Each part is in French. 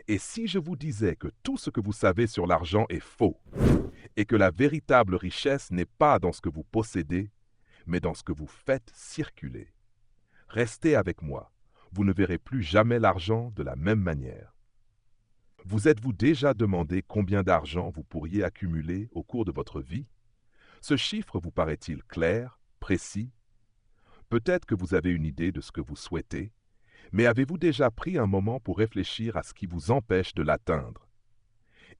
Et si je vous disais que tout ce que vous savez sur l'argent est faux, et que la véritable richesse n'est pas dans ce que vous possédez, mais dans ce que vous faites circuler? Restez avec moi, vous ne verrez plus jamais l'argent de la même manière. Vous êtes-vous déjà demandé combien d'argent vous pourriez accumuler au cours de votre vie? Ce chiffre vous paraît-il clair, précis? Peut-être que vous avez une idée de ce que vous souhaitez, mais avez-vous déjà pris un moment pour réfléchir à ce qui vous empêche de l'atteindre?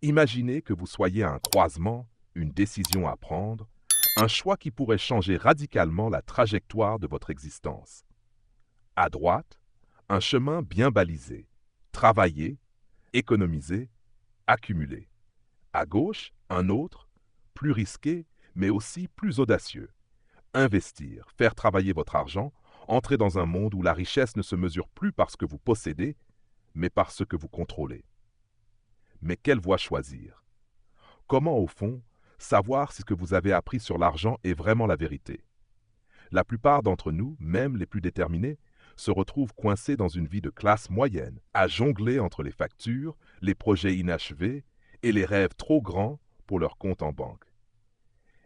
Imaginez que vous soyez à un croisement, une décision à prendre, un choix qui pourrait changer radicalement la trajectoire de votre existence. À droite, un chemin bien balisé, travailler, économiser, accumuler. À gauche, un autre, plus risqué, mais aussi plus audacieux. Investir, faire travailler votre argent, entrer dans un monde où la richesse ne se mesure plus par ce que vous possédez, mais par ce que vous contrôlez. Mais quelle voie choisir? Comment, au fond, savoir si ce que vous avez appris sur l'argent est vraiment la vérité? La plupart d'entre nous, même les plus déterminés, se retrouvent coincés dans une vie de classe moyenne, à jongler entre les factures, les projets inachevés et les rêves trop grands pour leur compte en banque.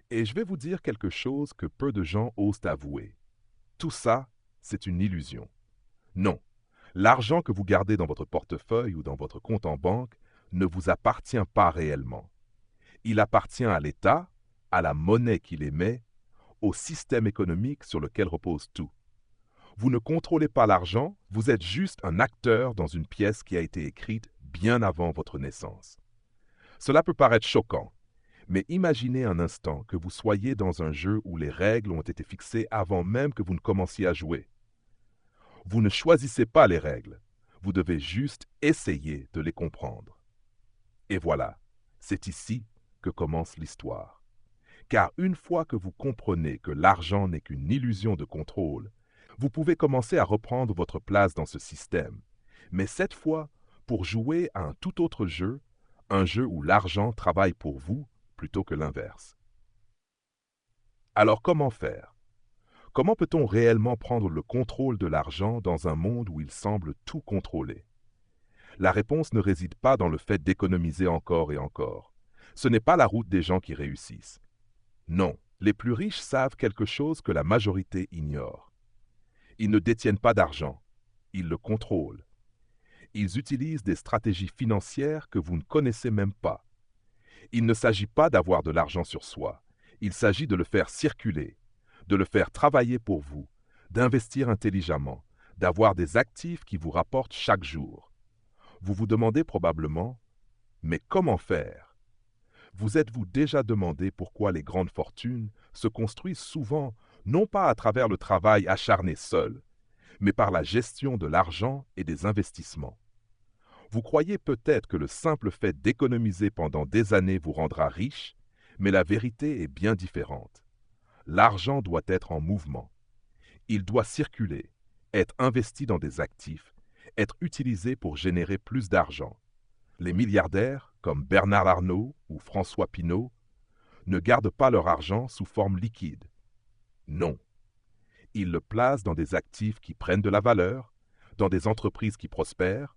Et je vais vous dire quelque chose que peu de gens osent avouer. Tout ça, c'est une illusion. Non, l'argent que vous gardez dans votre portefeuille ou dans votre compte en banque ne vous appartient pas réellement. Il appartient à l'État, à la monnaie qu'il émet, au système économique sur lequel repose tout. Vous ne contrôlez pas l'argent, vous êtes juste un acteur dans une pièce qui a été écrite bien avant votre naissance. Cela peut paraître choquant, mais imaginez un instant que vous soyez dans un jeu où les règles ont été fixées avant même que vous ne commenciez à jouer. Vous ne choisissez pas les règles, vous devez juste essayer de les comprendre. Et voilà, c'est ici que commence l'histoire. Car une fois que vous comprenez que l'argent n'est qu'une illusion de contrôle, vous pouvez commencer à reprendre votre place dans ce système, mais cette fois pour jouer à un tout autre jeu, un jeu où l'argent travaille pour vous plutôt que l'inverse. Alors comment faire? Comment peut-on réellement prendre le contrôle de l'argent dans un monde où il semble tout contrôler? La réponse ne réside pas dans le fait d'économiser encore et encore. Ce n'est pas la route des gens qui réussissent. Non, les plus riches savent quelque chose que la majorité ignore. Ils ne détiennent pas d'argent, ils le contrôlent. Ils utilisent des stratégies financières que vous ne connaissez même pas. Il ne s'agit pas d'avoir de l'argent sur soi, il s'agit de le faire circuler, de le faire travailler pour vous, d'investir intelligemment, d'avoir des actifs qui vous rapportent chaque jour. Vous vous demandez probablement, mais comment faire? Vous êtes-vous déjà demandé pourquoi les grandes fortunes se construisent souvent non pas à travers le travail acharné seul, mais par la gestion de l'argent et des investissements? Vous croyez peut-être que le simple fait d'économiser pendant des années vous rendra riche, mais la vérité est bien différente. L'argent doit être en mouvement. Il doit circuler, être investi dans des actifs, être utilisé pour générer plus d'argent. Les milliardaires, comme Bernard Arnault ou François Pinault, ne gardent pas leur argent sous forme liquide. Non. Ils le placent dans des actifs qui prennent de la valeur, dans des entreprises qui prospèrent,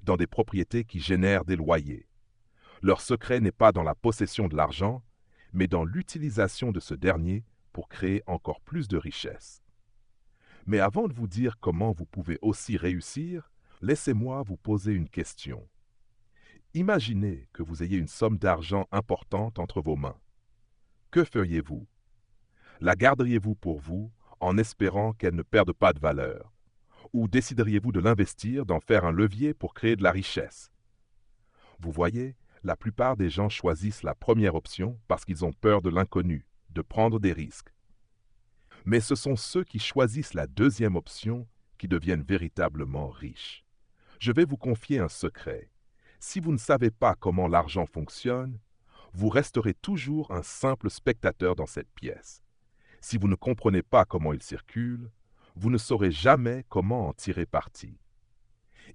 dans des propriétés qui génèrent des loyers. Leur secret n'est pas dans la possession de l'argent, mais dans l'utilisation de ce dernier pour créer encore plus de richesses. Mais avant de vous dire comment vous pouvez aussi réussir, laissez-moi vous poser une question. Imaginez que vous ayez une somme d'argent importante entre vos mains. Que feriez-vous? La garderiez-vous pour vous en espérant qu'elle ne perde pas de valeur? Ou décideriez-vous de l'investir, d'en faire un levier pour créer de la richesse? Vous voyez, la plupart des gens choisissent la première option parce qu'ils ont peur de l'inconnu, de prendre des risques. Mais ce sont ceux qui choisissent la deuxième option qui deviennent véritablement riches. Je vais vous confier un secret. Si vous ne savez pas comment l'argent fonctionne, vous resterez toujours un simple spectateur dans cette pièce. Si vous ne comprenez pas comment il circule, vous ne saurez jamais comment en tirer parti.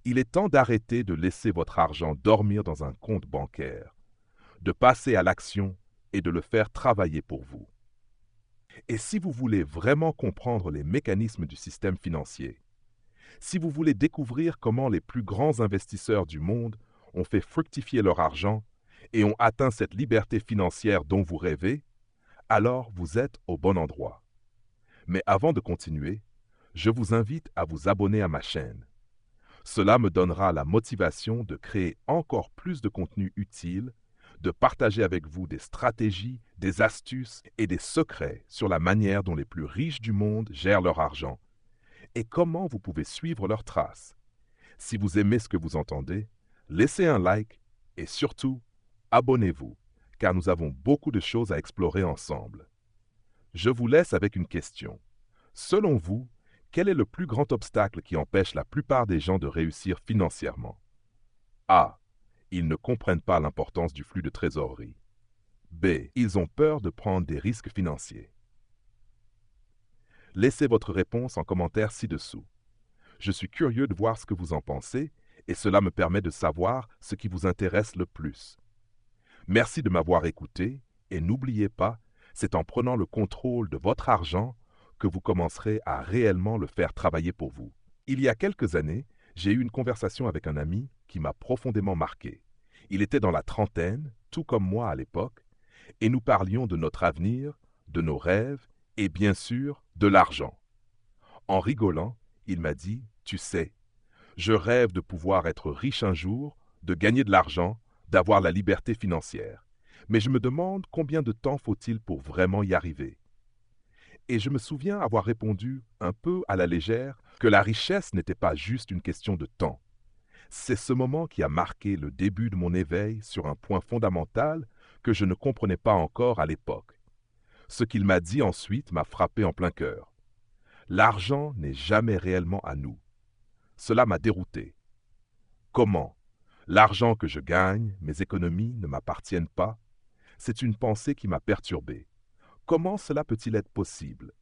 Il est temps d'arrêter de laisser votre argent dormir dans un compte bancaire, de passer à l'action et de le faire travailler pour vous. Et si vous voulez vraiment comprendre les mécanismes du système financier, si vous voulez découvrir comment les plus grands investisseurs du monde ont fait fructifier leur argent et ont atteint cette liberté financière dont vous rêvez, alors vous êtes au bon endroit. Mais avant de continuer, je vous invite à vous abonner à ma chaîne. Cela me donnera la motivation de créer encore plus de contenu utile, de partager avec vous des stratégies, des astuces et des secrets sur la manière dont les plus riches du monde gèrent leur argent et comment vous pouvez suivre leurs traces. Si vous aimez ce que vous entendez, laissez un like et surtout, abonnez-vous, car nous avons beaucoup de choses à explorer ensemble. Je vous laisse avec une question. Selon vous, quel est le plus grand obstacle qui empêche la plupart des gens de réussir financièrement? A. Ils ne comprennent pas l'importance du flux de trésorerie. B. Ils ont peur de prendre des risques financiers. Laissez votre réponse en commentaire ci-dessous. Je suis curieux de voir ce que vous en pensez et cela me permet de savoir ce qui vous intéresse le plus. Merci de m'avoir écouté et n'oubliez pas, c'est en prenant le contrôle de votre argent que vous commencerez à réellement le faire travailler pour vous. Il y a quelques années, j'ai eu une conversation avec un ami qui m'a profondément marqué. Il était dans la trentaine, tout comme moi à l'époque, et nous parlions de notre avenir, de nos rêves et bien sûr de l'argent. En rigolant, il m'a dit « Tu sais, je rêve de pouvoir être riche un jour, de gagner de l'argent, d'avoir la liberté financière. Mais je me demande combien de temps faut-il pour vraiment y arriver. » Et je me souviens avoir répondu, un peu à la légère, que la richesse n'était pas juste une question de temps. C'est ce moment qui a marqué le début de mon éveil sur un point fondamental que je ne comprenais pas encore à l'époque. Ce qu'il m'a dit ensuite m'a frappé en plein cœur. L'argent n'est jamais réellement à nous. Cela m'a dérouté. Comment? L'argent que je gagne, mes économies ne m'appartiennent pas? C'est une pensée qui m'a perturbé. Comment cela peut-il être possible?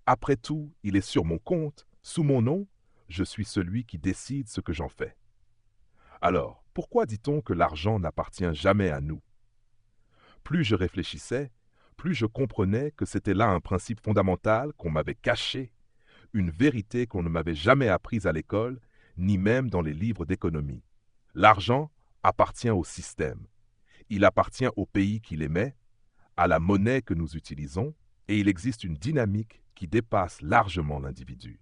Après tout, il est sur mon compte, sous mon nom, je suis celui qui décide ce que j'en fais. Alors, pourquoi dit-on que l'argent n'appartient jamais à nous? Plus je réfléchissais, plus je comprenais que c'était là un principe fondamental qu'on m'avait caché, une vérité qu'on ne m'avait jamais apprise à l'école, ni même dans les livres d'économie. L'argent appartient au système. Il appartient au pays qui l'émet, à la monnaie que nous utilisons, et il existe une dynamique qui dépasse largement l'individu.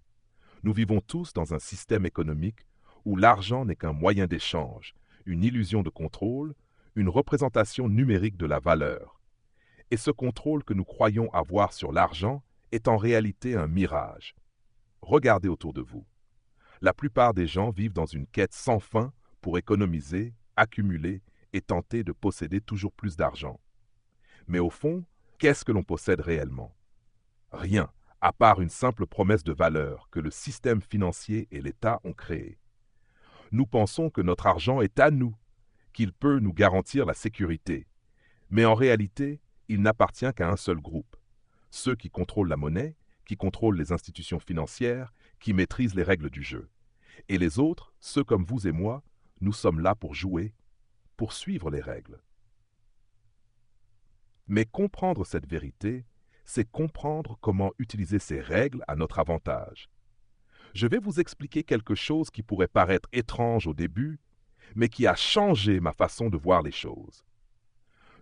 Nous vivons tous dans un système économique où l'argent n'est qu'un moyen d'échange, une illusion de contrôle, une représentation numérique de la valeur. Et ce contrôle que nous croyons avoir sur l'argent est en réalité un mirage. Regardez autour de vous. La plupart des gens vivent dans une quête sans fin pour économiser, accumuler et tenter de posséder toujours plus d'argent. Mais au fond, qu'est-ce que l'on possède réellement? Rien, à part une simple promesse de valeur que le système financier et l'État ont créée. Nous pensons que notre argent est à nous, qu'il peut nous garantir la sécurité. Mais en réalité, il n'appartient qu'à un seul groupe. Ceux qui contrôlent la monnaie, qui contrôlent les institutions financières, qui maîtrisent les règles du jeu. Et les autres, ceux comme vous et moi, nous sommes là pour jouer, pour suivre les règles. Mais comprendre cette vérité, c'est comprendre comment utiliser ces règles à notre avantage. Je vais vous expliquer quelque chose qui pourrait paraître étrange au début, mais qui a changé ma façon de voir les choses.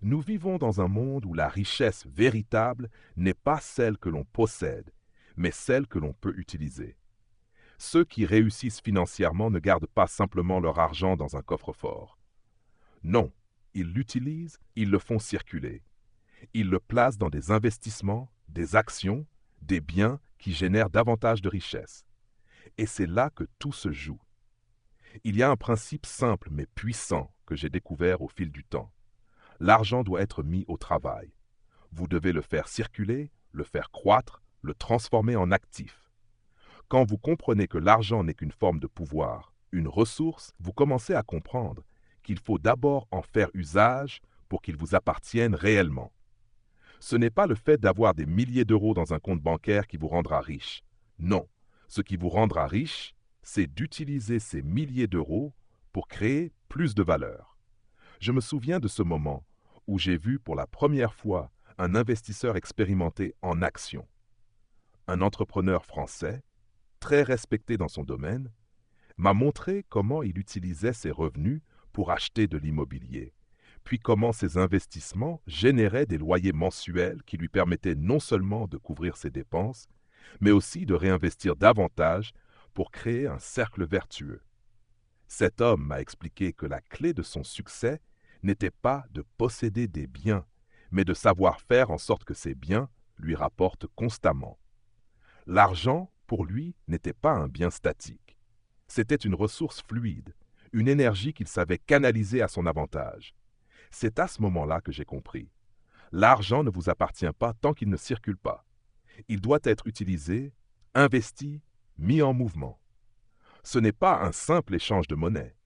Nous vivons dans un monde où la richesse véritable n'est pas celle que l'on possède, mais celle que l'on peut utiliser. Ceux qui réussissent financièrement ne gardent pas simplement leur argent dans un coffre-fort. Non, ils l'utilisent, ils le font circuler. Ils le placent dans des investissements, des actions, des biens qui génèrent davantage de richesse. Et c'est là que tout se joue. Il y a un principe simple mais puissant que j'ai découvert au fil du temps. L'argent doit être mis au travail. Vous devez le faire circuler, le faire croître, le transformer en actif. Quand vous comprenez que l'argent n'est qu'une forme de pouvoir, une ressource, vous commencez à comprendre qu'il faut d'abord en faire usage pour qu'il vous appartienne réellement. Ce n'est pas le fait d'avoir des milliers d'euros dans un compte bancaire qui vous rendra riche. Non, ce qui vous rendra riche, c'est d'utiliser ces milliers d'euros pour créer plus de valeur. Je me souviens de ce moment où j'ai vu pour la première fois un investisseur expérimenté en action. Un entrepreneur français, très respecté dans son domaine, m'a montré comment il utilisait ses revenus pour acheter de l'immobilier, puis comment ses investissements généraient des loyers mensuels qui lui permettaient non seulement de couvrir ses dépenses, mais aussi de réinvestir davantage pour créer un cercle vertueux. Cet homme m'a expliqué que la clé de son succès n'était pas de posséder des biens, mais de savoir faire en sorte que ces biens lui rapportent constamment. L'argent, pour lui, n'était pas un bien statique. C'était une ressource fluide, une énergie qu'il savait canaliser à son avantage. C'est à ce moment-là que j'ai compris. L'argent ne vous appartient pas tant qu'il ne circule pas. Il doit être utilisé, investi, mis en mouvement. Ce n'est pas un simple échange de monnaie,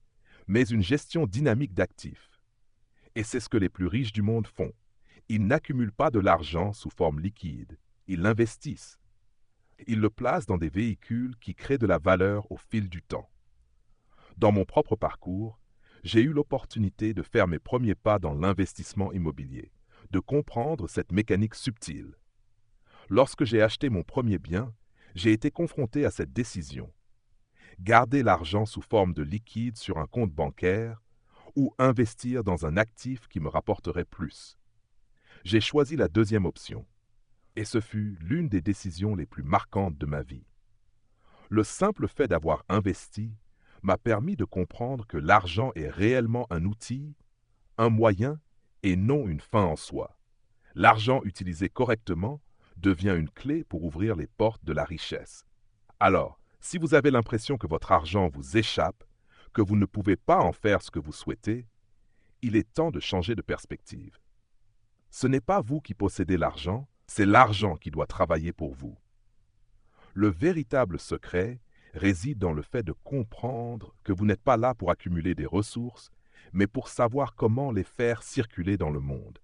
mais une gestion dynamique d'actifs. Et c'est ce que les plus riches du monde font. Ils n'accumulent pas de l'argent sous forme liquide, ils l'investissent. Ils le placent dans des véhicules qui créent de la valeur au fil du temps. Dans mon propre parcours, j'ai eu l'opportunité de faire mes premiers pas dans l'investissement immobilier, de comprendre cette mécanique subtile. Lorsque j'ai acheté mon premier bien, j'ai été confronté à cette décision. Garder l'argent sous forme de liquide sur un compte bancaire ou investir dans un actif qui me rapporterait plus. J'ai choisi la deuxième option, et ce fut l'une des décisions les plus marquantes de ma vie. Le simple fait d'avoir investi m'a permis de comprendre que l'argent est réellement un outil, un moyen et non une fin en soi. L'argent utilisé correctement devient une clé pour ouvrir les portes de la richesse. Alors, si vous avez l'impression que votre argent vous échappe, que vous ne pouvez pas en faire ce que vous souhaitez, il est temps de changer de perspective. Ce n'est pas vous qui possédez l'argent, c'est l'argent qui doit travailler pour vous. Le véritable secret réside dans le fait de comprendre que vous n'êtes pas là pour accumuler des ressources, mais pour savoir comment les faire circuler dans le monde.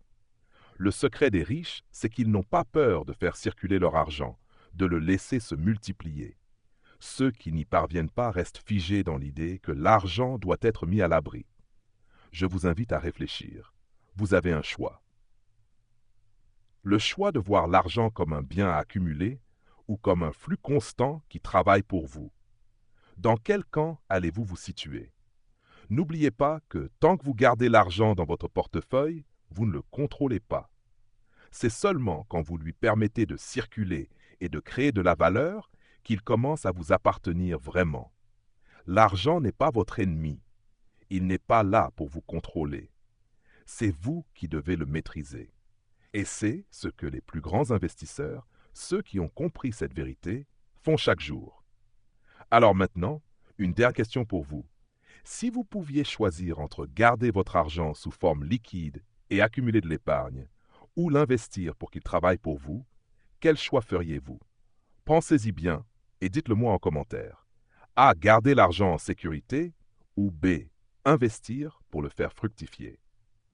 Le secret des riches, c'est qu'ils n'ont pas peur de faire circuler leur argent, de le laisser se multiplier. Ceux qui n'y parviennent pas restent figés dans l'idée que l'argent doit être mis à l'abri. Je vous invite à réfléchir. Vous avez un choix. Le choix de voir l'argent comme un bien à accumuler ou comme un flux constant qui travaille pour vous. Dans quel camp allez-vous vous situer? N'oubliez pas que tant que vous gardez l'argent dans votre portefeuille, vous ne le contrôlez pas. C'est seulement quand vous lui permettez de circuler et de créer de la valeur qu'il commence à vous appartenir vraiment. L'argent n'est pas votre ennemi. Il n'est pas là pour vous contrôler. C'est vous qui devez le maîtriser. Et c'est ce que les plus grands investisseurs, ceux qui ont compris cette vérité, font chaque jour. Alors maintenant, une dernière question pour vous. Si vous pouviez choisir entre garder votre argent sous forme liquide et accumuler de l'épargne, ou l'investir pour qu'il travaille pour vous, quel choix feriez-vous? Pensez-y bien et dites-le moi en commentaire. A. Garder l'argent en sécurité ou B. Investir pour le faire fructifier.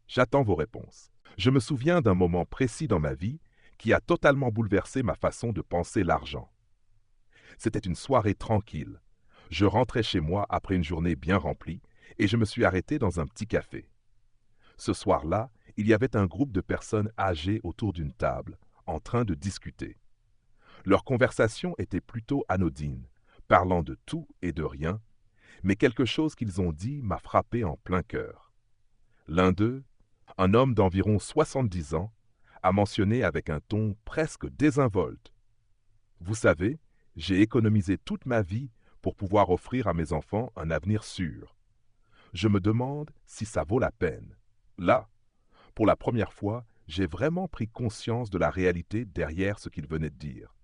J'attends vos réponses. Je me souviens d'un moment précis dans ma vie qui a totalement bouleversé ma façon de penser l'argent. C'était une soirée tranquille. Je rentrais chez moi après une journée bien remplie et je me suis arrêté dans un petit café. Ce soir-là, il y avait un groupe de personnes âgées autour d'une table, en train de discuter. Leur conversation était plutôt anodine, parlant de tout et de rien, mais quelque chose qu'ils ont dit m'a frappé en plein cœur. L'un d'eux, un homme d'environ 70 ans, a mentionné avec un ton presque désinvolte. « Vous savez, j'ai économisé toute ma vie pour pouvoir offrir à mes enfants un avenir sûr. Je me demande si ça vaut la peine. » Là, pour la première fois, j'ai vraiment pris conscience de la réalité derrière ce qu'il venait de dire.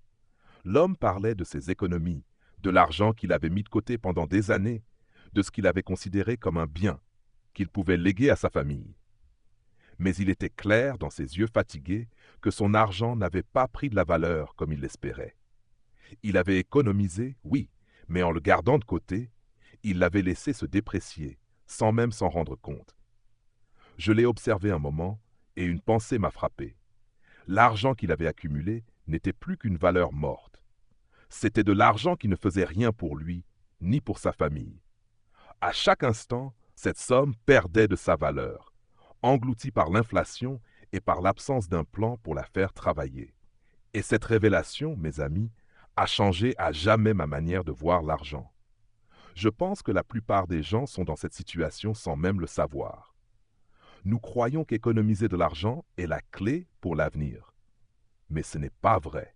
L'homme parlait de ses économies, de l'argent qu'il avait mis de côté pendant des années, de ce qu'il avait considéré comme un bien, qu'il pouvait léguer à sa famille. Mais il était clair dans ses yeux fatigués que son argent n'avait pas pris de la valeur comme il l'espérait. Il avait économisé, oui, mais en le gardant de côté, il l'avait laissé se déprécier, sans même s'en rendre compte. Je l'ai observé un moment, et une pensée m'a frappé. L'argent qu'il avait accumulé n'était plus qu'une valeur morte. C'était de l'argent qui ne faisait rien pour lui, ni pour sa famille. À chaque instant, cette somme perdait de sa valeur, engloutie par l'inflation et par l'absence d'un plan pour la faire travailler. Et cette révélation, mes amis, a changé à jamais ma manière de voir l'argent. Je pense que la plupart des gens sont dans cette situation sans même le savoir. Nous croyons qu'économiser de l'argent est la clé pour l'avenir. Mais ce n'est pas vrai.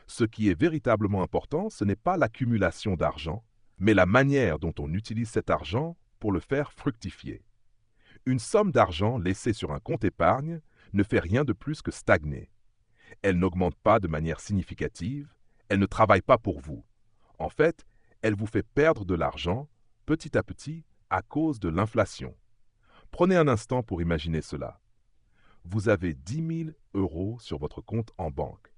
Ce qui est véritablement important, ce n'est pas l'accumulation d'argent, mais la manière dont on utilise cet argent pour le faire fructifier. Une somme d'argent laissée sur un compte épargne ne fait rien de plus que stagner. Elle n'augmente pas de manière significative, elle ne travaille pas pour vous. En fait, elle vous fait perdre de l'argent, petit à petit, à cause de l'inflation. Prenez un instant pour imaginer cela. Vous avez 10 000 € sur votre compte en banque.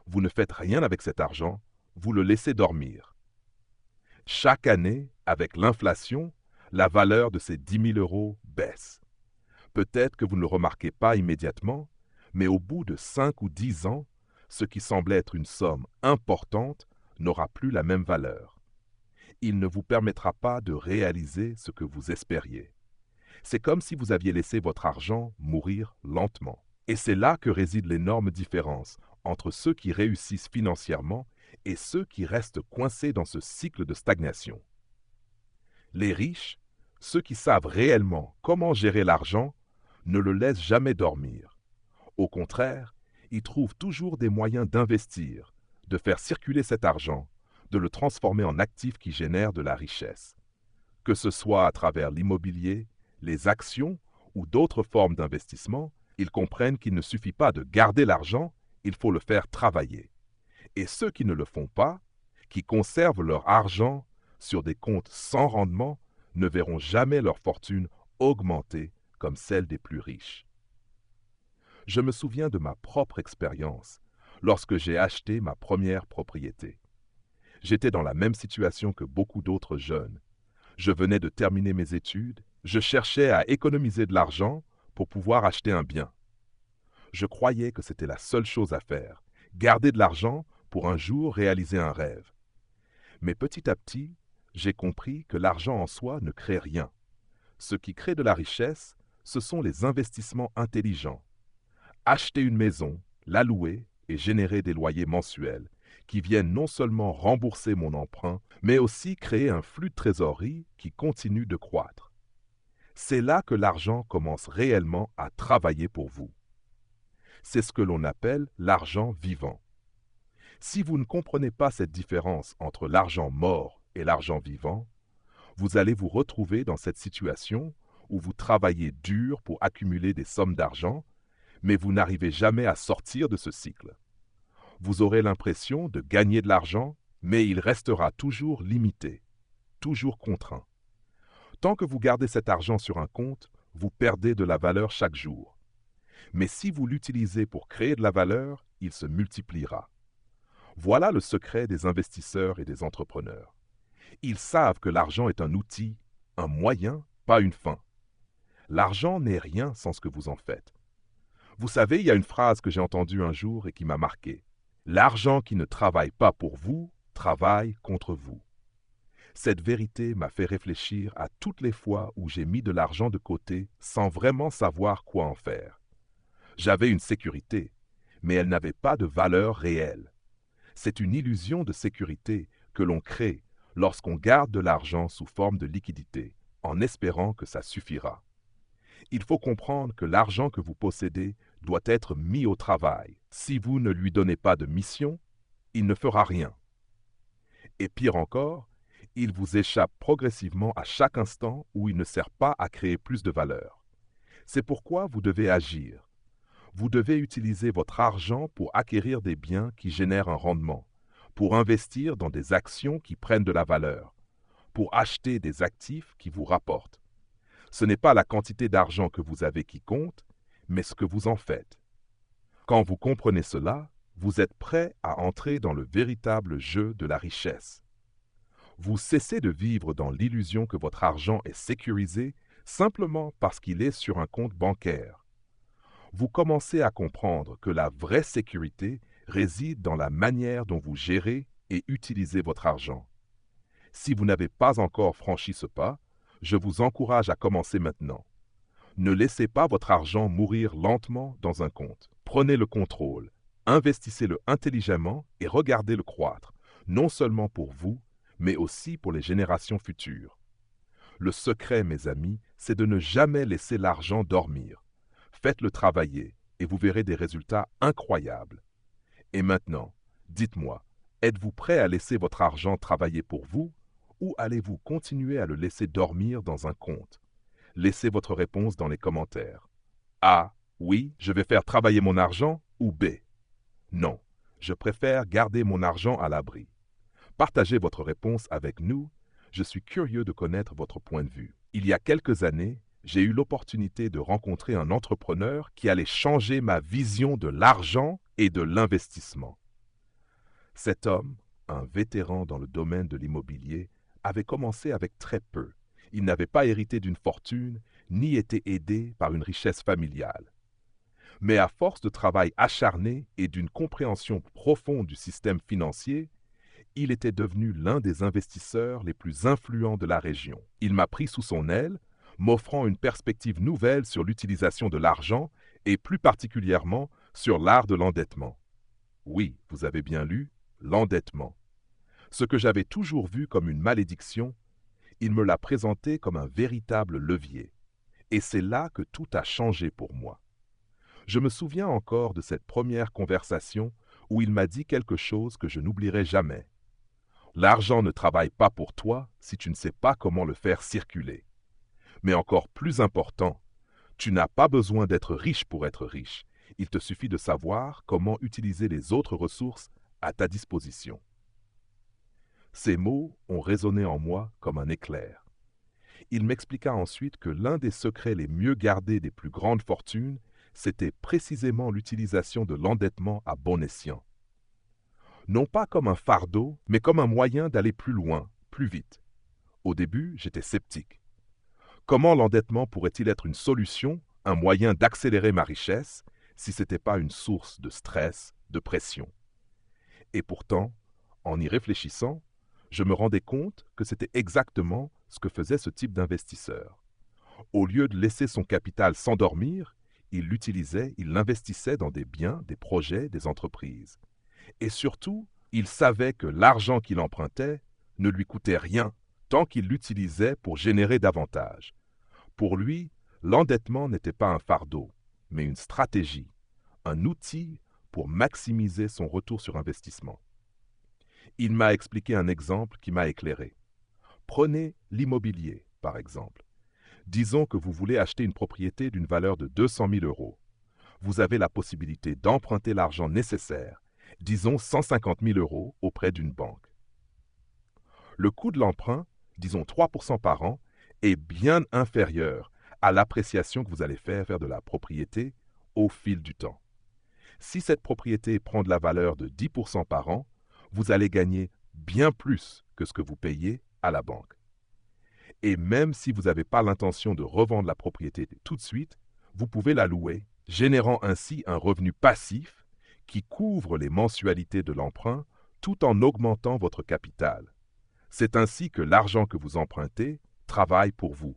Vous ne faites rien avec cet argent, vous le laissez dormir. Chaque année, avec l'inflation, la valeur de ces 10 000 € baisse. Peut-être que vous ne le remarquez pas immédiatement, mais au bout de 5 ou 10 ans, ce qui semblait être une somme importante n'aura plus la même valeur. Il ne vous permettra pas de réaliser ce que vous espériez. C'est comme si vous aviez laissé votre argent mourir lentement. Et c'est là que réside l'énorme différence entre ceux qui réussissent financièrement et ceux qui restent coincés dans ce cycle de stagnation. Les riches, ceux qui savent réellement comment gérer l'argent, ne le laissent jamais dormir. Au contraire, ils trouvent toujours des moyens d'investir, de faire circuler cet argent, de le transformer en actifs qui génèrent de la richesse. Que ce soit à travers l'immobilier, les actions ou d'autres formes d'investissement, ils comprennent qu'il ne suffit pas de garder l'argent, il faut le faire travailler. Et ceux qui ne le font pas, qui conservent leur argent sur des comptes sans rendement, ne verront jamais leur fortune augmenter comme celle des plus riches. Je me souviens de ma propre expérience lorsque j'ai acheté ma première propriété. J'étais dans la même situation que beaucoup d'autres jeunes. Je venais de terminer mes études, je cherchais à économiser de l'argent pour pouvoir acheter un bien. Je croyais que c'était la seule chose à faire, garder de l'argent pour un jour réaliser un rêve. Mais petit à petit, j'ai compris que l'argent en soi ne crée rien. Ce qui crée de la richesse, ce sont les investissements intelligents. Acheter une maison, la louer et générer des loyers mensuels qui viennent non seulement rembourser mon emprunt, mais aussi créer un flux de trésorerie qui continue de croître. C'est là que l'argent commence réellement à travailler pour vous. C'est ce que l'on appelle l'argent vivant. Si vous ne comprenez pas cette différence entre l'argent mort et l'argent vivant, vous allez vous retrouver dans cette situation où vous travaillez dur pour accumuler des sommes d'argent, mais vous n'arrivez jamais à sortir de ce cycle. Vous aurez l'impression de gagner de l'argent, mais il restera toujours limité, toujours contraint. Tant que vous gardez cet argent sur un compte, vous perdez de la valeur chaque jour. Mais si vous l'utilisez pour créer de la valeur, il se multipliera. Voilà le secret des investisseurs et des entrepreneurs. Ils savent que l'argent est un outil, un moyen, pas une fin. L'argent n'est rien sans ce que vous en faites. Vous savez, il y a une phrase que j'ai entendue un jour et qui m'a marqué. L'argent qui ne travaille pas pour vous, travaille contre vous. Cette vérité m'a fait réfléchir à toutes les fois où j'ai mis de l'argent de côté sans vraiment savoir quoi en faire. J'avais une sécurité, mais elle n'avait pas de valeur réelle. C'est une illusion de sécurité que l'on crée lorsqu'on garde de l'argent sous forme de liquidité, en espérant que ça suffira. Il faut comprendre que l'argent que vous possédez doit être mis au travail. Si vous ne lui donnez pas de mission, il ne fera rien. Et pire encore, il vous échappe progressivement à chaque instant où il ne sert pas à créer plus de valeur. C'est pourquoi vous devez agir. Vous devez utiliser votre argent pour acquérir des biens qui génèrent un rendement, pour investir dans des actions qui prennent de la valeur, pour acheter des actifs qui vous rapportent. Ce n'est pas la quantité d'argent que vous avez qui compte, mais ce que vous en faites. Quand vous comprenez cela, vous êtes prêt à entrer dans le véritable jeu de la richesse. Vous cessez de vivre dans l'illusion que votre argent est sécurisé simplement parce qu'il est sur un compte bancaire. Vous commencez à comprendre que la vraie sécurité réside dans la manière dont vous gérez et utilisez votre argent. Si vous n'avez pas encore franchi ce pas, je vous encourage à commencer maintenant. Ne laissez pas votre argent mourir lentement dans un compte. Prenez le contrôle, investissez-le intelligemment et regardez-le croître, non seulement pour vous, mais aussi pour les générations futures. Le secret, mes amis, c'est de ne jamais laisser l'argent dormir. Faites-le travailler et vous verrez des résultats incroyables. Et maintenant, dites-moi, êtes-vous prêt à laisser votre argent travailler pour vous ou allez-vous continuer à le laisser dormir dans un compte? Laissez votre réponse dans les commentaires. A. Oui, je vais faire travailler mon argent ou B. Non, je préfère garder mon argent à l'abri. Partagez votre réponse avec nous. Je suis curieux de connaître votre point de vue. Il y a quelques années, j'ai eu l'opportunité de rencontrer un entrepreneur qui allait changer ma vision de l'argent et de l'investissement. Cet homme, un vétéran dans le domaine de l'immobilier, avait commencé avec très peu. Il n'avait pas hérité d'une fortune, ni été aidé par une richesse familiale. Mais à force de travail acharné et d'une compréhension profonde du système financier, il était devenu l'un des investisseurs les plus influents de la région. Il m'a pris sous son aile, m'offrant une perspective nouvelle sur l'utilisation de l'argent et plus particulièrement sur l'art de l'endettement. Oui, vous avez bien lu, l'endettement. Ce que j'avais toujours vu comme une malédiction, il me l'a présenté comme un véritable levier. Et c'est là que tout a changé pour moi. Je me souviens encore de cette première conversation où il m'a dit quelque chose que je n'oublierai jamais. L'argent ne travaille pas pour toi si tu ne sais pas comment le faire circuler. Mais encore plus important, tu n'as pas besoin d'être riche pour être riche. Il te suffit de savoir comment utiliser les autres ressources à ta disposition. Ces mots ont résonné en moi comme un éclair. Il m'expliqua ensuite que l'un des secrets les mieux gardés des plus grandes fortunes, c'était précisément l'utilisation de l'endettement à bon escient. Non pas comme un fardeau, mais comme un moyen d'aller plus loin, plus vite. Au début, j'étais sceptique. Comment l'endettement pourrait-il être une solution, un moyen d'accélérer ma richesse, si ce n'était pas une source de stress, de pression? Et pourtant, en y réfléchissant, je me rendais compte que c'était exactement ce que faisait ce type d'investisseur. Au lieu de laisser son capital s'endormir, il l'utilisait, il l'investissait dans des biens, des projets, des entreprises. Et surtout, il savait que l'argent qu'il empruntait ne lui coûtait rien tant qu'il l'utilisait pour générer davantage. Pour lui, l'endettement n'était pas un fardeau, mais une stratégie, un outil pour maximiser son retour sur investissement. Il m'a expliqué un exemple qui m'a éclairé. Prenez l'immobilier, par exemple. Disons que vous voulez acheter une propriété d'une valeur de 200 000 euros. Vous avez la possibilité d'emprunter l'argent nécessaire, disons 150 000 euros, auprès d'une banque. Le coût de l'emprunt, disons 3% par an, est bien inférieur à l'appréciation que vous allez faire de la propriété au fil du temps. Si cette propriété prend de la valeur de 10% par an, vous allez gagner bien plus que ce que vous payez à la banque. Et même si vous n'avez pas l'intention de revendre la propriété tout de suite, vous pouvez la louer, générant ainsi un revenu passif qui couvre les mensualités de l'emprunt tout en augmentant votre capital. C'est ainsi que l'argent que vous empruntez travaille pour vous.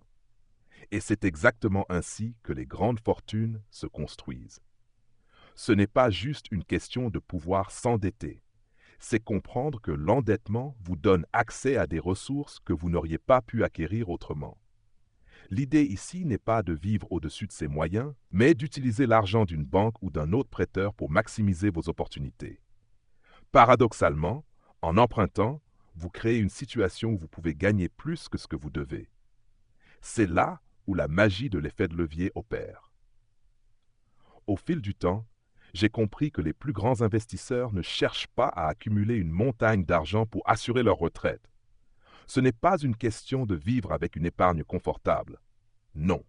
Et c'est exactement ainsi que les grandes fortunes se construisent. Ce n'est pas juste une question de pouvoir s'endetter. C'est comprendre que l'endettement vous donne accès à des ressources que vous n'auriez pas pu acquérir autrement. L'idée ici n'est pas de vivre au-dessus de ses moyens, mais d'utiliser l'argent d'une banque ou d'un autre prêteur pour maximiser vos opportunités. Paradoxalement, en empruntant, vous créez une situation où vous pouvez gagner plus que ce que vous devez. C'est là où la magie de l'effet de levier opère. Au fil du temps, j'ai compris que les plus grands investisseurs ne cherchent pas à accumuler une montagne d'argent pour assurer leur retraite. Ce n'est pas une question de vivre avec une épargne confortable. Non.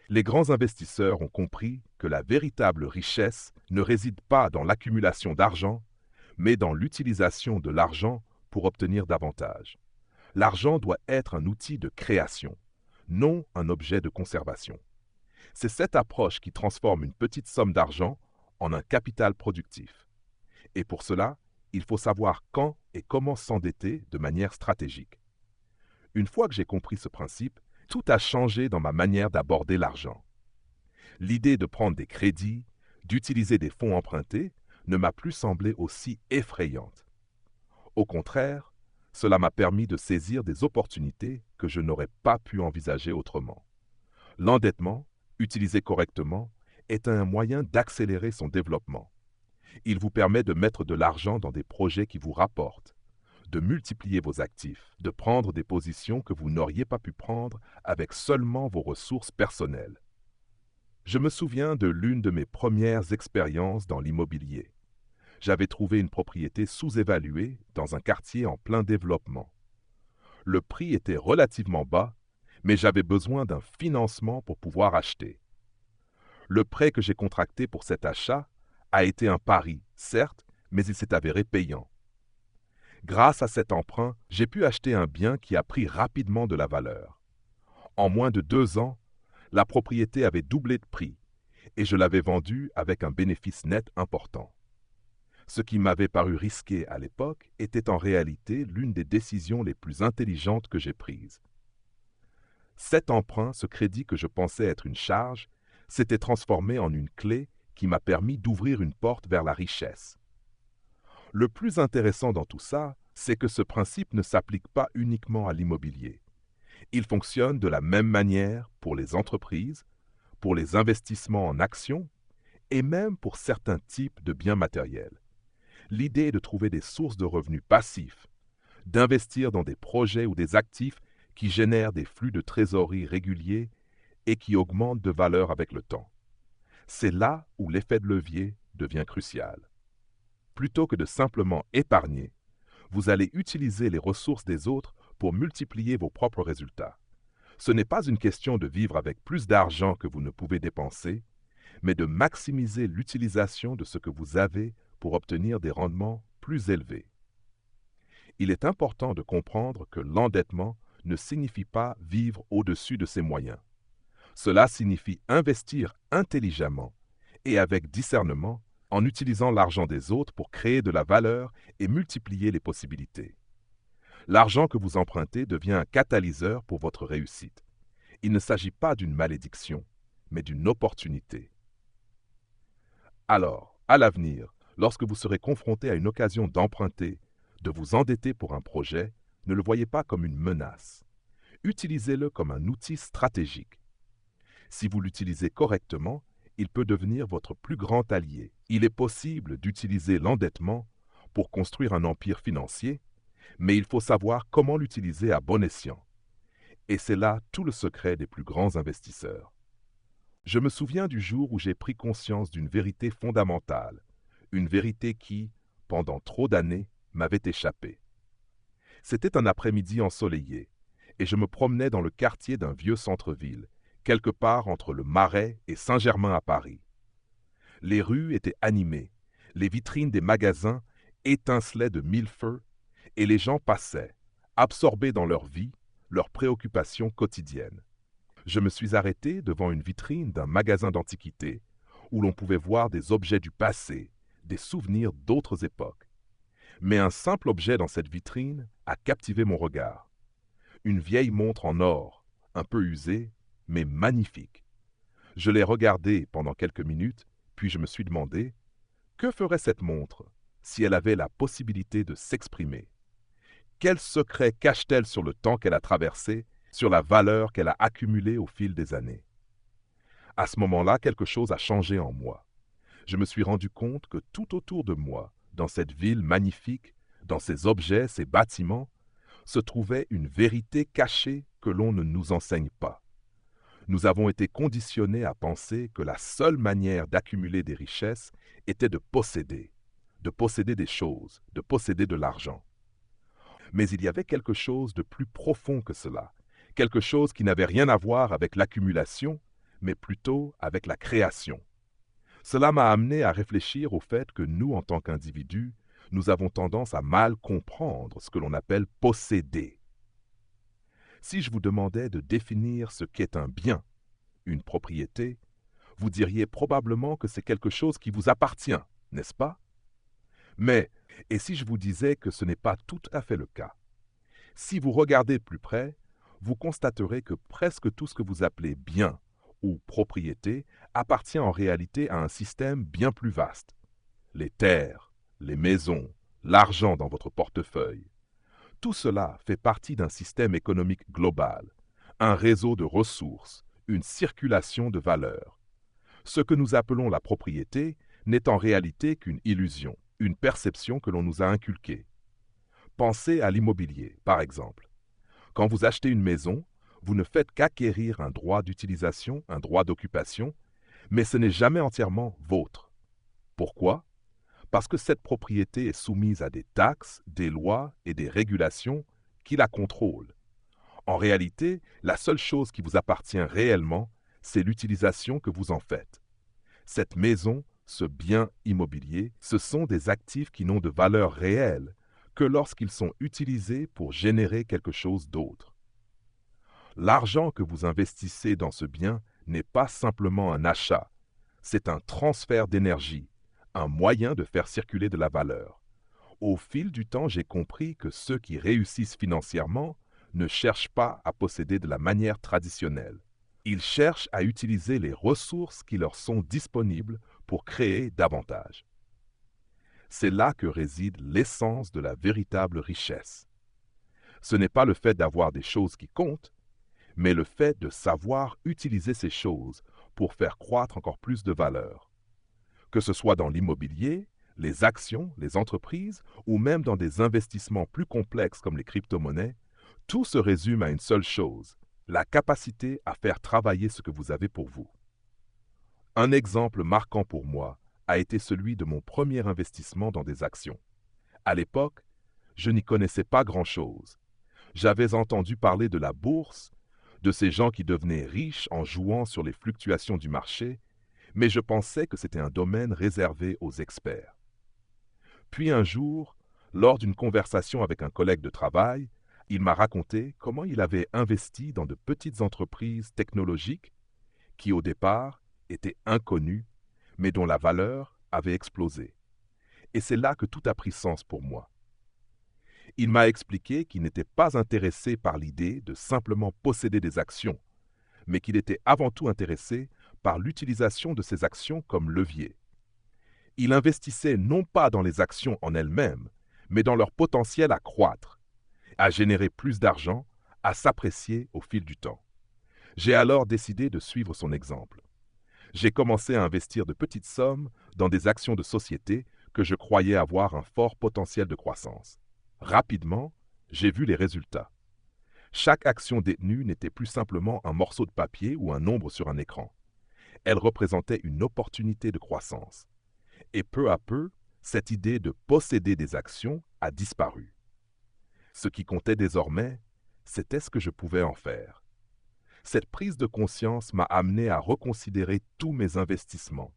Les grands investisseurs ont compris que la véritable richesse ne réside pas dans l'accumulation d'argent, mais dans l'utilisation de l'argent pour obtenir davantage. L'argent doit être un outil de création, non un objet de conservation. C'est cette approche qui transforme une petite somme d'argent en un capital productif. Et pour cela, il faut savoir quand et comment s'endetter de manière stratégique. Une fois que j'ai compris ce principe, tout a changé dans ma manière d'aborder l'argent. L'idée de prendre des crédits, d'utiliser des fonds empruntés, ne m'a plus semblé aussi effrayante. Au contraire, Cela m'a permis de saisir des opportunités que je n'aurais pas pu envisager autrement. L'endettement, utilisé correctement, est un moyen d'accélérer son développement. Il vous permet de mettre de l'argent dans des projets qui vous rapportent, de multiplier vos actifs, de prendre des positions que vous n'auriez pas pu prendre avec seulement vos ressources personnelles. Je me souviens de l'une de mes premières expériences dans l'immobilier. J'avais trouvé une propriété sous-évaluée dans un quartier en plein développement. Le prix était relativement bas, mais j'avais besoin d'un financement pour pouvoir acheter. Le prêt que j'ai contracté pour cet achat a été un pari, certes, mais il s'est avéré payant. Grâce à cet emprunt, j'ai pu acheter un bien qui a pris rapidement de la valeur. En moins de 2 ans, la propriété avait doublé de prix et je l'avais vendue avec un bénéfice net important. Ce qui m'avait paru risqué à l'époque était en réalité l'une des décisions les plus intelligentes que j'ai prises. Cet emprunt, ce crédit que je pensais être une charge, s'était transformé en une clé qui m'a permis d'ouvrir une porte vers la richesse. Le plus intéressant dans tout ça, c'est que ce principe ne s'applique pas uniquement à l'immobilier. Il fonctionne de la même manière pour les entreprises, pour les investissements en actions et même pour certains types de biens matériels. L'idée est de trouver des sources de revenus passifs, d'investir dans des projets ou des actifs qui génèrent des flux de trésorerie réguliers et qui augmentent de valeur avec le temps. C'est là où l'effet de levier devient crucial. Plutôt que de simplement épargner, vous allez utiliser les ressources des autres pour multiplier vos propres résultats. Ce n'est pas une question de vivre avec plus d'argent que vous ne pouvez dépenser, mais de maximiser l'utilisation de ce que vous avez pour obtenir des rendements plus élevés. Il est important de comprendre que l'endettement ne signifie pas vivre au-dessus de ses moyens. Cela signifie investir intelligemment et avec discernement en utilisant l'argent des autres pour créer de la valeur et multiplier les possibilités. L'argent que vous empruntez devient un catalyseur pour votre réussite. Il ne s'agit pas d'une malédiction, mais d'une opportunité. Alors, à l'avenir, lorsque vous serez confronté à une occasion d'emprunter, de vous endetter pour un projet, ne le voyez pas comme une menace. Utilisez-le comme un outil stratégique. Si vous l'utilisez correctement, il peut devenir votre plus grand allié. Il est possible d'utiliser l'endettement pour construire un empire financier, mais il faut savoir comment l'utiliser à bon escient. Et c'est là tout le secret des plus grands investisseurs. Je me souviens du jour où j'ai pris conscience d'une vérité fondamentale, une vérité qui, pendant trop d'années, m'avait échappé. C'était un après-midi ensoleillé, et je me promenais dans le quartier d'un vieux centre-ville, quelque part entre le Marais et Saint-Germain à Paris. Les rues étaient animées, les vitrines des magasins étincelaient de mille feux, et les gens passaient, absorbés dans leur vie, leurs préoccupations quotidiennes. Je me suis arrêté devant une vitrine d'un magasin d'antiquités, où l'on pouvait voir des objets du passé, des souvenirs d'autres époques. Mais un simple objet dans cette vitrine a captivé mon regard. Une vieille montre en or, un peu usée, mais magnifique. Je l'ai regardée pendant quelques minutes, puis je me suis demandé, que ferait cette montre si elle avait la possibilité de s'exprimer? Quel secret cache-t-elle sur le temps qu'elle a traversé, sur la valeur qu'elle a accumulée au fil des années? À ce moment-là, quelque chose a changé en moi. Je me suis rendu compte que tout autour de moi, dans cette ville magnifique, dans ces objets, ces bâtiments, se trouvait une vérité cachée que l'on ne nous enseigne pas. Nous avons été conditionnés à penser que la seule manière d'accumuler des richesses était de posséder des choses, de posséder de l'argent. Mais il y avait quelque chose de plus profond que cela, quelque chose qui n'avait rien à voir avec l'accumulation, mais plutôt avec la création. Cela m'a amené à réfléchir au fait que nous, en tant qu'individus, nous avons tendance à mal comprendre ce que l'on appelle posséder. Si je vous demandais de définir ce qu'est un bien, une propriété, vous diriez probablement que c'est quelque chose qui vous appartient, n'est-ce pas? Mais, et si je vous disais que ce n'est pas tout à fait le cas? Si vous regardez de plus près, vous constaterez que presque tout ce que vous appelez bien ou propriété appartient en réalité à un système bien plus vaste. Les terres, les maisons, l'argent dans votre portefeuille. Tout cela fait partie d'un système économique global, un réseau de ressources, une circulation de valeurs. Ce que nous appelons la propriété n'est en réalité qu'une illusion, une perception que l'on nous a inculquée. Pensez à l'immobilier, par exemple. Quand vous achetez une maison, vous ne faites qu'acquérir un droit d'utilisation, un droit d'occupation, mais ce n'est jamais entièrement vôtre. Pourquoi? Parce que cette propriété est soumise à des taxes, des lois et des régulations qui la contrôlent. En réalité, la seule chose qui vous appartient réellement, c'est l'utilisation que vous en faites. Cette maison, ce bien immobilier, ce sont des actifs qui n'ont de valeur réelle que lorsqu'ils sont utilisés pour générer quelque chose d'autre. L'argent que vous investissez dans ce bien n'est pas simplement un achat, c'est un transfert d'énergie, un moyen de faire circuler de la valeur. Au fil du temps, j'ai compris que ceux qui réussissent financièrement ne cherchent pas à posséder de la manière traditionnelle. Ils cherchent à utiliser les ressources qui leur sont disponibles pour créer davantage. C'est là que réside l'essence de la véritable richesse. Ce n'est pas le fait d'avoir des choses qui comptent, mais le fait de savoir utiliser ces choses pour faire croître encore plus de valeur. Que ce soit dans l'immobilier, les actions, les entreprises, ou même dans des investissements plus complexes comme les crypto-monnaies, tout se résume à une seule chose, la capacité à faire travailler ce que vous avez pour vous. Un exemple marquant pour moi a été celui de mon premier investissement dans des actions. À l'époque, je n'y connaissais pas grand-chose. J'avais entendu parler de la bourse, de ces gens qui devenaient riches en jouant sur les fluctuations du marché, mais je pensais que c'était un domaine réservé aux experts. Puis un jour, lors d'une conversation avec un collègue de travail, il m'a raconté comment il avait investi dans de petites entreprises technologiques qui, au départ, étaient inconnues, mais dont la valeur avait explosé. Et c'est là que tout a pris sens pour moi. Il m'a expliqué qu'il n'était pas intéressé par l'idée de simplement posséder des actions, mais qu'il était avant tout intéressé par l'utilisation de ces actions comme levier. Il investissait non pas dans les actions en elles-mêmes, mais dans leur potentiel à croître, à générer plus d'argent, à s'apprécier au fil du temps. J'ai alors décidé de suivre son exemple. J'ai commencé à investir de petites sommes dans des actions de société que je croyais avoir un fort potentiel de croissance. Rapidement, j'ai vu les résultats. Chaque action détenue n'était plus simplement un morceau de papier ou un nombre sur un écran. Elle représentait une opportunité de croissance. Et peu à peu, cette idée de posséder des actions a disparu. Ce qui comptait désormais, c'était ce que je pouvais en faire. Cette prise de conscience m'a amené à reconsidérer tous mes investissements,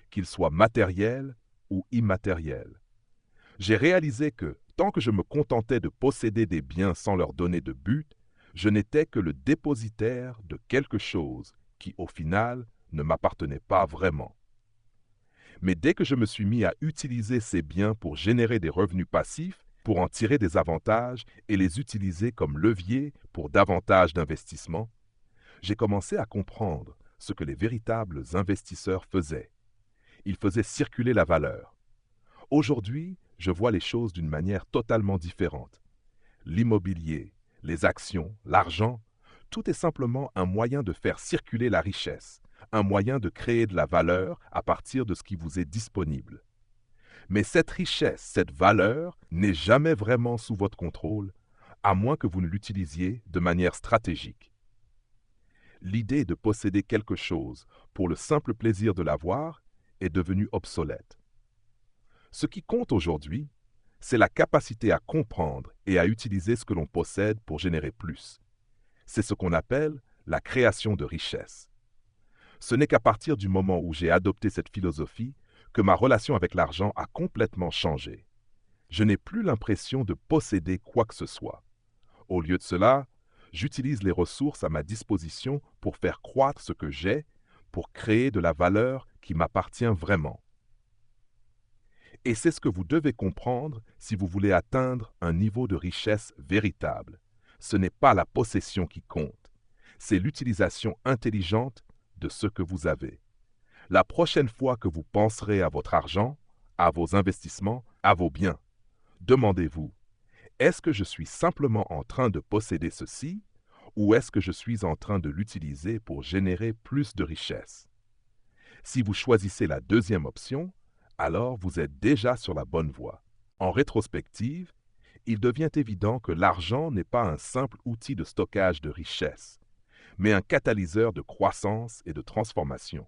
qu'ils soient matériels ou immatériels. J'ai réalisé que, tant que je me contentais de posséder des biens sans leur donner de but, je n'étais que le dépositaire de quelque chose qui, au final, ne m'appartenait pas vraiment. Mais dès que je me suis mis à utiliser ces biens pour générer des revenus passifs, pour en tirer des avantages et les utiliser comme levier pour davantage d'investissements, j'ai commencé à comprendre ce que les véritables investisseurs faisaient. Ils faisaient circuler la valeur. Aujourd'hui, je vois les choses d'une manière totalement différente. L'immobilier, les actions, l'argent, tout est simplement un moyen de faire circuler la richesse, un moyen de créer de la valeur à partir de ce qui vous est disponible. Mais cette richesse, cette valeur, n'est jamais vraiment sous votre contrôle, à moins que vous ne l'utilisiez de manière stratégique. L'idée de posséder quelque chose pour le simple plaisir de l'avoir est devenue obsolète. Ce qui compte aujourd'hui, c'est la capacité à comprendre et à utiliser ce que l'on possède pour générer plus. C'est ce qu'on appelle la création de richesse. Ce n'est qu'à partir du moment où j'ai adopté cette philosophie que ma relation avec l'argent a complètement changé. Je n'ai plus l'impression de posséder quoi que ce soit. Au lieu de cela, j'utilise les ressources à ma disposition pour faire croître ce que j'ai, pour créer de la valeur qui m'appartient vraiment. Et c'est ce que vous devez comprendre si vous voulez atteindre un niveau de richesse véritable. Ce n'est pas la possession qui compte, c'est l'utilisation intelligente de ce que vous avez. La prochaine fois que vous penserez à votre argent, à vos investissements, à vos biens, demandez-vous, Est-ce que je suis simplement en train de posséder ceci ou est-ce que je suis en train de l'utiliser pour générer plus de richesse? Si vous choisissez la deuxième option, alors vous êtes déjà sur la bonne voie. En rétrospective, il devient évident que l'argent n'est pas un simple outil de stockage de richesse, mais un catalyseur de croissance et de transformation.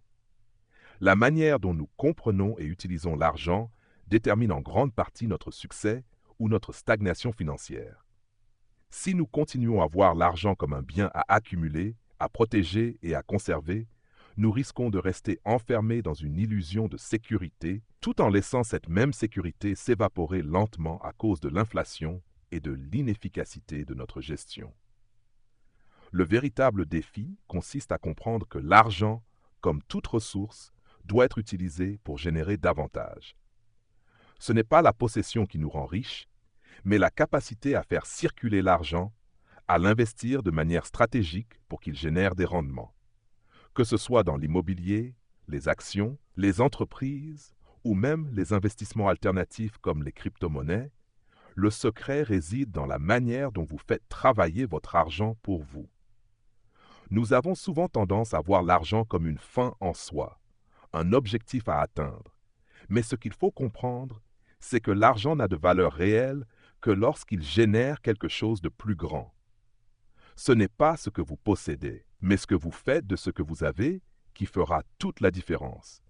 La manière dont nous comprenons et utilisons l'argent détermine en grande partie notre succès ou notre stagnation financière. Si nous continuons à voir l'argent comme un bien à accumuler, à protéger et à conserver, nous risquons de rester enfermés dans une illusion de sécurité, tout en laissant cette même sécurité s'évaporer lentement à cause de l'inflation et de l'inefficacité de notre gestion. Le véritable défi consiste à comprendre que l'argent, comme toute ressource, doit être utilisé pour générer davantage. Ce n'est pas la possession qui nous rend riches, mais la capacité à faire circuler l'argent, à l'investir de manière stratégique pour qu'il génère des rendements. Que ce soit dans l'immobilier, les actions, les entreprises ou même les investissements alternatifs comme les crypto-monnaies, le secret réside dans la manière dont vous faites travailler votre argent pour vous. Nous avons souvent tendance à voir l'argent comme une fin en soi, un objectif à atteindre. Mais ce qu'il faut comprendre, c'est que l'argent n'a de valeur réelle que lorsqu'il génère quelque chose de plus grand. Ce n'est pas ce que vous possédez, mais ce que vous faites de ce que vous avez qui fera toute la différence.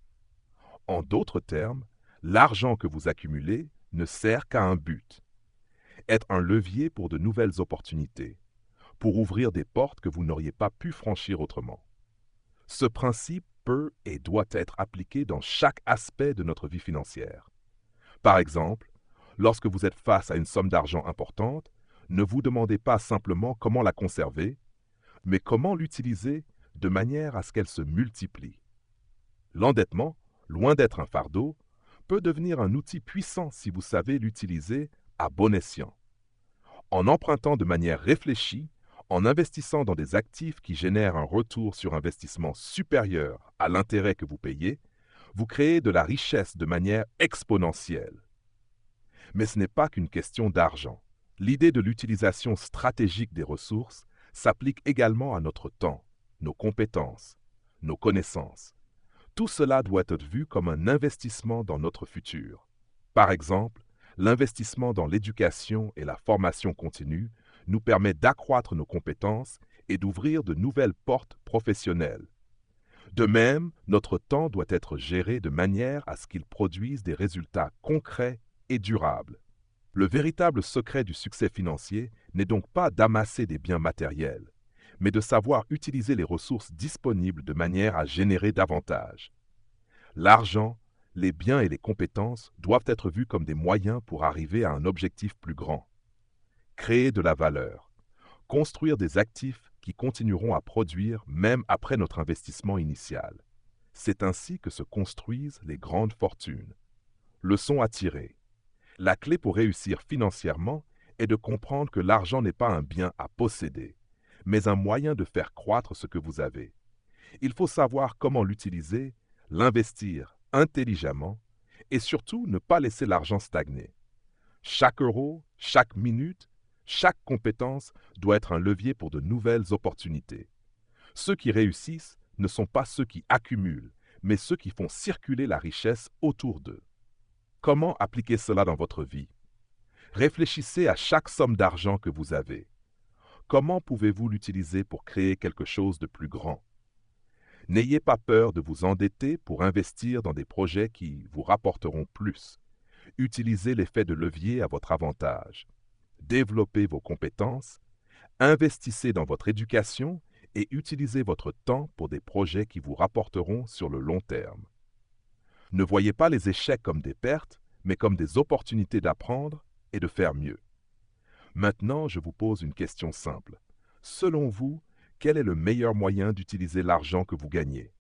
En d'autres termes, l'argent que vous accumulez ne sert qu'à un but: être un levier pour de nouvelles opportunités, pour ouvrir des portes que vous n'auriez pas pu franchir autrement. Ce principe peut et doit être appliqué dans chaque aspect de notre vie financière. Par exemple, lorsque vous êtes face à une somme d'argent importante, ne vous demandez pas simplement comment la conserver, mais comment l'utiliser de manière à ce qu'elle se multiplie. L'endettement, loin d'être un fardeau, peut devenir un outil puissant si vous savez l'utiliser à bon escient. En empruntant de manière réfléchie, en investissant dans des actifs qui génèrent un retour sur investissement supérieur à l'intérêt que vous payez, vous créez de la richesse de manière exponentielle. Mais ce n'est pas qu'une question d'argent. L'idée de l'utilisation stratégique des ressources s'applique également à notre temps, nos compétences, nos connaissances. Tout cela doit être vu comme un investissement dans notre futur. Par exemple, l'investissement dans l'éducation et la formation continue nous permet d'accroître nos compétences et d'ouvrir de nouvelles portes professionnelles. De même, notre temps doit être géré de manière à ce qu'il produise des résultats concrets et durables. Le véritable secret du succès financier n'est donc pas d'amasser des biens matériels, mais de savoir utiliser les ressources disponibles de manière à générer davantage. L'argent, les biens et les compétences doivent être vus comme des moyens pour arriver à un objectif plus grand. Créer de la valeur, construire des actifs qui continueront à produire même après notre investissement initial. C'est ainsi que se construisent les grandes fortunes. Leçon à tirer. La clé pour réussir financièrement est de comprendre que l'argent n'est pas un bien à posséder, mais un moyen de faire croître ce que vous avez. Il faut savoir comment l'utiliser, l'investir intelligemment et surtout ne pas laisser l'argent stagner. Chaque euro, chaque minute, chaque compétence doit être un levier pour de nouvelles opportunités. Ceux qui réussissent ne sont pas ceux qui accumulent, mais ceux qui font circuler la richesse autour d'eux. Comment appliquer cela dans votre vie? Réfléchissez à chaque somme d'argent que vous avez. Comment pouvez-vous l'utiliser pour créer quelque chose de plus grand? N'ayez pas peur de vous endetter pour investir dans des projets qui vous rapporteront plus. Utilisez l'effet de levier à votre avantage. Développez vos compétences, investissez dans votre éducation et utilisez votre temps pour des projets qui vous rapporteront sur le long terme. Ne voyez pas les échecs comme des pertes, mais comme des opportunités d'apprendre et de faire mieux. Maintenant, je vous pose une question simple. Selon vous, quel est le meilleur moyen d'utiliser l'argent que vous gagnez?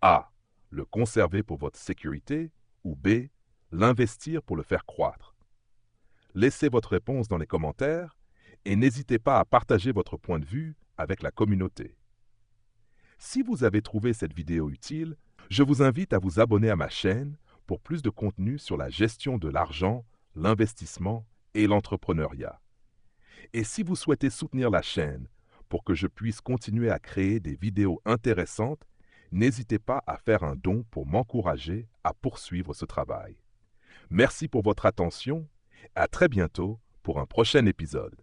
A. Le conserver pour votre sécurité ou B. L'investir pour le faire croître? Laissez votre réponse dans les commentaires et n'hésitez pas à partager votre point de vue avec la communauté. Si vous avez trouvé cette vidéo utile, je vous invite à vous abonner à ma chaîne pour plus de contenu sur la gestion de l'argent, l'investissement et l'entrepreneuriat. Et si vous souhaitez soutenir la chaîne pour que je puisse continuer à créer des vidéos intéressantes, n'hésitez pas à faire un don pour m'encourager à poursuivre ce travail. Merci pour votre attention. À très bientôt pour un prochain épisode.